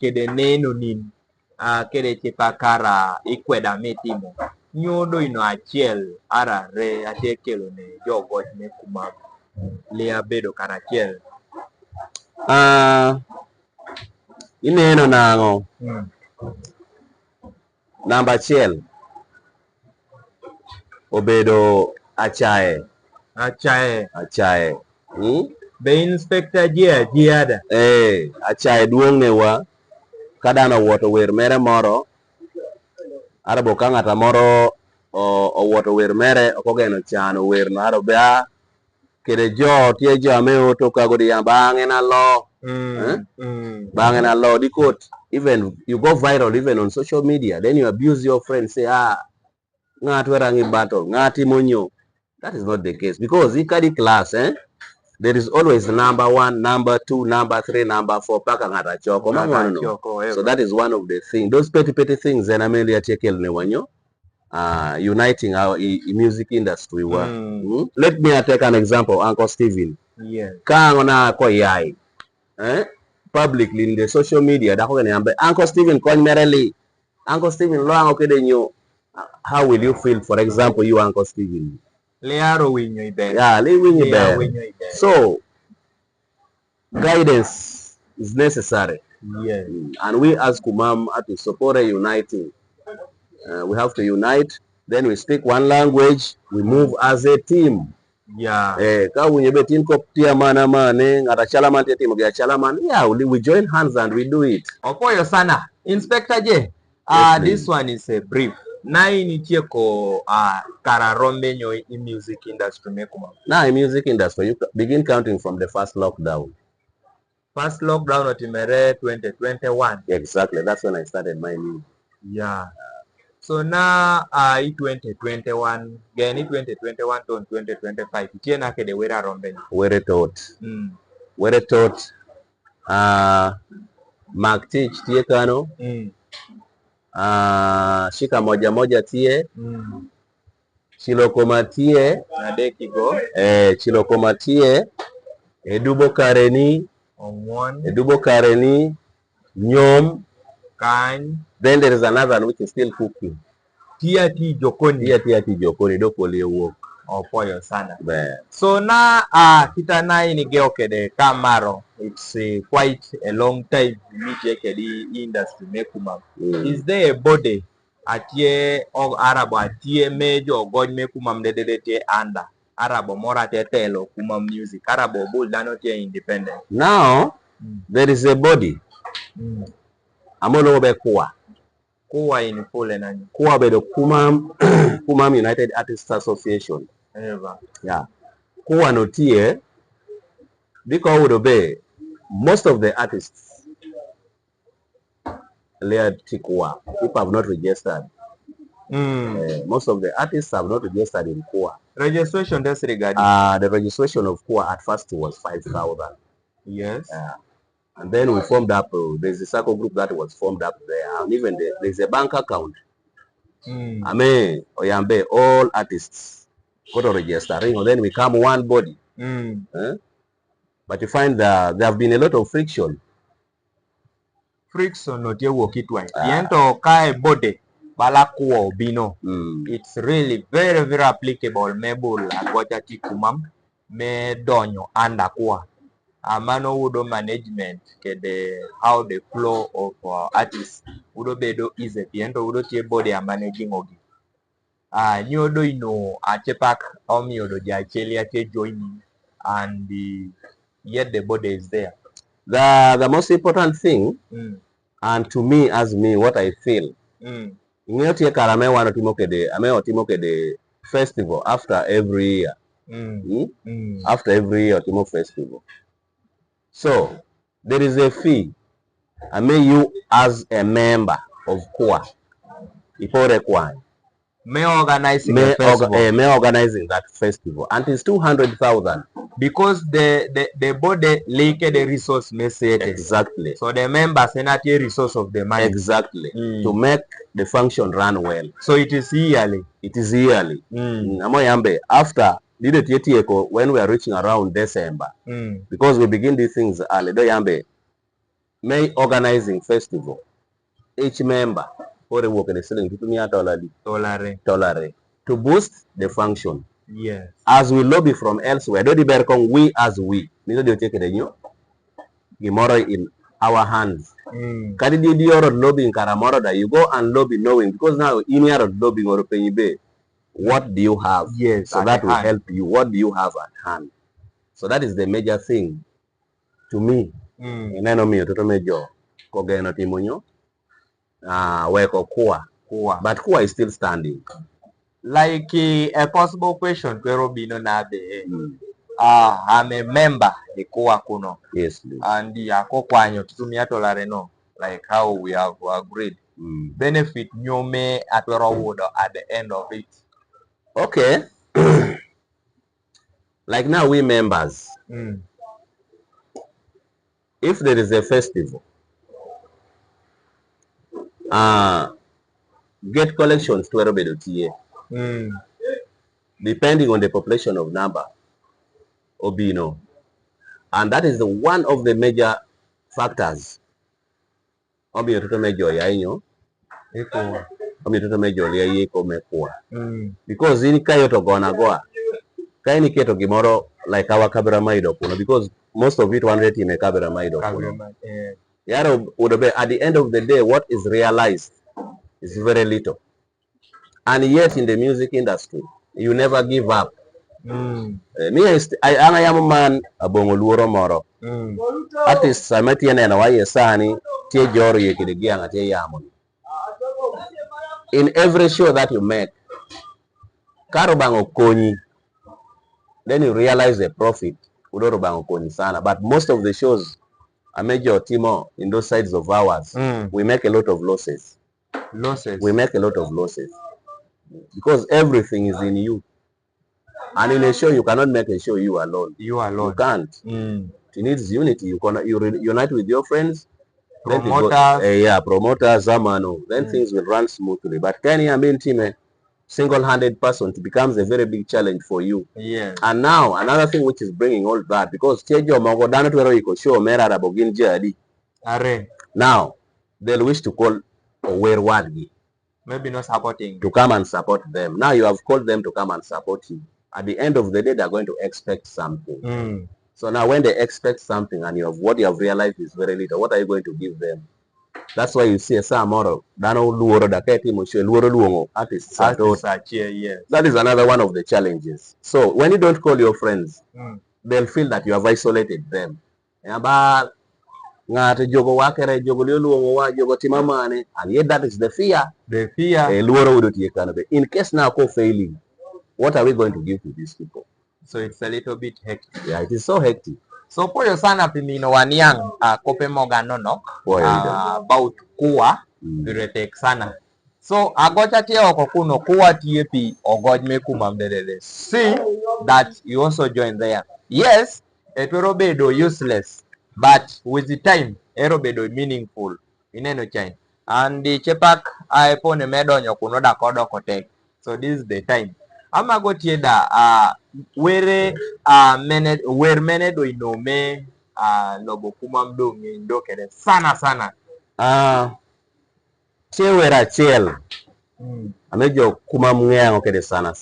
kede neno nin kede chipakara ikweda mitimo nyodo ino achiel arare atekelo ne jogo ne Kumam lia bedo karachiel. Ineno nango namba achiel obedo achaye be Inspector Jiada achaye duong' ne wa kadano wuoto wer mere moro arabo ka ng'ata moro owuoto wer mere okogeno chano wer no aro bea kede jo tie jo ame oto kagodi ya bang'e na lo bang'e na lo dikot even you go viral even on social media, then you abuse your friends, say ng'ato rangi battle ng'ati monyo. That is not the case, because ikadi class there is always number 1, number 2, number 3, number 4 paka ng'ata choko. So that is one of the things, those petty things and ameli atekel ne wanyo uniting our music industry. Let me take an example. Uncle Steven kangona ko yai publicly in the social media dako gani Uncle Steven kon merely Uncle Steven lo ango kede nyo. How will you feel, for example, you Uncle Steven? So guidance is necessary. And we as Kumam have to support a uniting. We have to unite, then we speak one language, we move as a team. We join hands and we do it. Opoyo sana. Inspector J, this one is a brief. Na initie ko kararombe nyo in music industry mekuma. Now in music industry, you begin counting from the first lockdown. First lockdown otimere 2021. Exactly, that's when I started my music. So now 2021, gani 2021 to 2025. Tiena kede wera rombe. Were taught. Mark Teach tie kano. Shika moja tie. Chilokoma tie. Nadekigo. Chilokoma tie. Edubo kareni. Nyom. Kany. Then there is another one which is still cooking. Tiati jokoni dopoli work. Opoyo sana. So na kita na inigeo kede kamaro. It's quite a long time meet kedi industry mekuma. Is there a body atie og Arabo atie mejo god mekuma mdedete anda Arabo mora tetelo Kumam music Arabo bull dano tie independent. Now there is a body. Amolo be Kuwa in full nani. Kuwa bedo Kumam United Artists Association. Kuwa notie biko would obey most of the artists layered Kuwa. People have not registered. Most of the artists have not registered in Kuwa. Registration that's regarding the registration of Kuwa at first was 5,000. And then we formed up, there's a circle group that was formed up there, and even there's a bank account. Ame oyambe all artists go to registering, and then we come one body. But you find that there have been a lot of friction. Not your work it right. Yento kai body balakuo bino. It's really very very applicable. Mebul agwachati Kumam me donyo anda kuwa. Mano udo management kede how the flow of artists udo bedo easy piento udo tie body managing ogi. Nyodo ino achepak omiodo jacheli ate joining and yet the body is there. The most important thing, and to me as me, what I feel, Ngoti karame wano timo kede festival after every year. After every year timo festival. So there is a fee. I mean, you as a member of Kwa, Ipore Kwa, may organizing that festival, and it's 200,000 because the body leaked the resource message. Exactly. So the members are not a resource of the money. Exactly. To make the function run well. So it is yearly. After when we are reaching around December, because we begin these things early, may organizing festival. Each member or work in the ceiling to boost the function. Yes. As we lobby from elsewhere, we as we. Need to take it in our hands. Kadi di lobbying karamoro that you go and lobby knowing because now in your lobbying or pay what do you have? Yes. So that will help you. What do you have at hand? So that is the major thing to me. And I know me to major kogeno timonyo. Weko Kua. But Kua is still standing. Like a possible question, I'm a member the Kua Kuno. Yes, please. And the Akokwanyo Tumia Tolareno, like how we have agreed. Benefit Nyome at the end of it. Okay. Like now we members. If there is a festival, get collections to Erobedo depending on the population of number, Obino. And that is one of the major factors. Because in Kayoto Gonagoa, Kaini Keto Gimoro, like our Kabera Maido, because most of it 100 in a Kabera Maido. At the end of the day, what is realized is very little. And yet in the music industry, you never give up. I am a man a bongoluoro moro. Artists I met and why sani Jori in every show that you make, Karobango Koni, then you realize the profit. But most of the shows, a major Timo in those sides of ours, we make a lot of losses. We make a lot of losses. Because everything is in you. And in a show, you cannot make a show you alone. You can't. It needs unity. You unite with your friends. Promoters. Promoters, Zamano. Then things will run smoothly. But can you mean team single-handed person, it becomes a very big challenge for you. Yeah. And now another thing which is bringing all that, because now they'll wish to call Owerwadgi. Maybe not supporting. To come and support them. Now you have called them to come and support you. At the end of the day, they're going to expect something. So now when they expect something and what you have realized is very little, what are you going to give them? That's why you see a Samoro, artists. That is another one of the challenges. So when you don't call your friends, they'll feel that you have isolated them. And yet that is the fear. The fear. In case now failing, what are we going to give to these people? So it's a little bit hectic. Yeah, it is so hectic. So poyo sana pimino waniang kope mogano no about kuwa biretek sana. So agocha tie oko kuno kuwa tie pi ogoj me Kumam dedede. See that you also join there. Yes, etwero bedo useless, but with the time ero bedo meaningful. Ineno chain. And the chepak iPhone medonyo kuno da kodo kotek. So this is the time. Amago tieda where mene do inome lobo Kumam do mindo kede sana. Chewera chel. Amejo Kumam ngeango kede sana.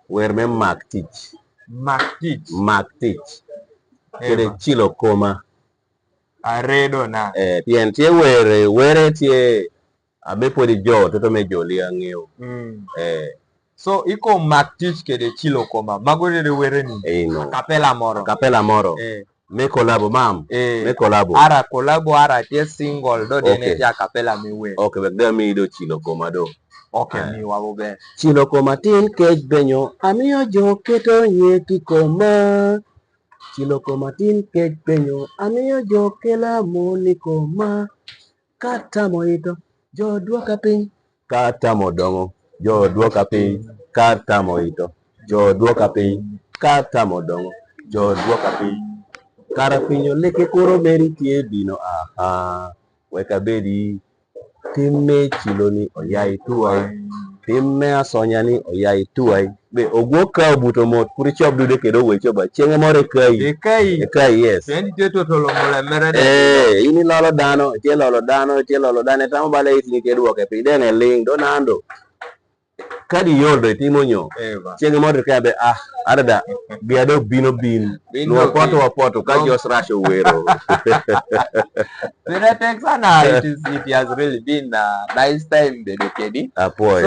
Where me Mark teach. Kede chilo koma. Aredo na. Tien tie were tie abepo di jo toto mejo liya ngeo. So iko Mark teach kede chilo koma. Magore de were ni. No. Capella moro. Me collabo mam. Me collabo. Ara collabo ara tie single do dene ja capella me we. Okay, but there me do chilo koma do. Okay, mi wabobe. Chilo koma tin kej benyo amiyo jo keto nyeki koma. Chilo koma tin kej benyo amiyo jo kela moni koma. Kata moito jo duoka piny. Kata modongo jo duoka piny. Kata moito jo duoka piny. Kata modongo jo duoka piny. Kara pinyo leke koro meri tie bino weka bedi timme chiloni oyai tuwa Timme asonyani oyai tuai. Be ogwoka buto mot kuri chob dude kedo wecho ba chienge more kai. Kai yes. Pendi teto tolo mole merede. Ini lolo dano, tie lolo dano tamo bale itini kedo ke pidene ling do nando. Kadi yoldo timo nyo. Chienge more kai be arada biado bino bin. No poto ka just rush wero. It has really been a nice time, Kedi. Apoy.